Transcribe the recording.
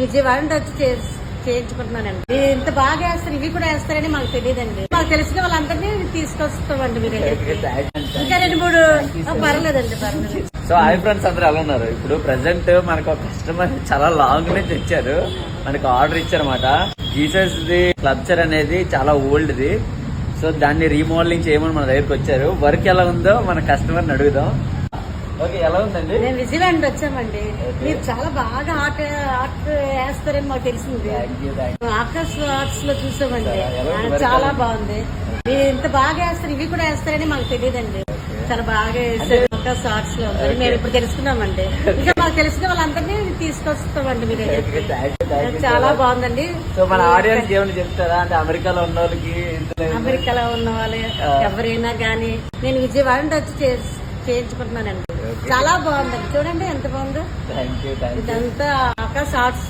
విజయవాడ నుండి వచ్చి చేయించుకుంటున్నానండి. మీరు ఇంత బాగా వేస్తారు, ఇవి కూడా వేస్తారని మాకు తెలియదండి. మాకు తెలిసిన వాళ్ళందరినీ తీసుకొస్తామండి మీరు. ఇంకా 2-3 పర్లేదండి, పర్లేదు. సో హాయ్ ఫ్రెండ్స్, అందరూ ఎలా ఉన్నారు? ఇప్పుడు ప్రెసెంట్ మనకు ఒక కస్టమర్ చాలా లాంగ్ నుంచి వచ్చారు, మనకు ఆర్డర్ ఇచ్చారన్నమాట. జీసస్ ది క్లబ్చర్ అనేది చాలా ఓల్డ్ ది, సో దాన్ని రీమోడలింగ్ చేయమని మన దగ్గరకు వచ్చారు. వర్క్ ఎలా ఉందో మన కస్టమర్ని అడుగుదాం. ఓకే, ఎలా ఉందండి? మేము విజయవాడ నుండి వచ్చామండి. మీరు చాలా బాగా ఆర్ట్ వేస్తారని మాకు తెలిసింది. ఆకాశ్ ఆర్ట్స్ లో చూసామండి, చాలా బాగుంది. మీరు ఇంత బాగా వేస్తారు, ఇవి కూడా వేస్తారని మాకు తెలియదండి. చాలా బాగా వేస్తారు ఆకాశ్ ఆర్ట్స్ లో. మేము ఇప్పుడు తెలుసుకున్నామండి. ఇంకా మాకు తెలిసిన వాళ్ళందరినీ తీసుకొస్తామండి మీరు. చాలా బాగుందండి. సో మన ఆడియన్స్ ఏమైనా చెప్తారా? అంటే అమెరికాలో ఉన్న వాళ్ళకి, అమెరికాలో ఉన్న వాళ్ళు ఎవరైనా కానీ నేను విజయవాడ నుండి వచ్చి చేయించుకుంటున్నానండి. చాలా బాగుందండి, చూడండి ఎంత బాగుందో. Thank you. ఇదంతా ఆకాశ్ ఆర్ట్స్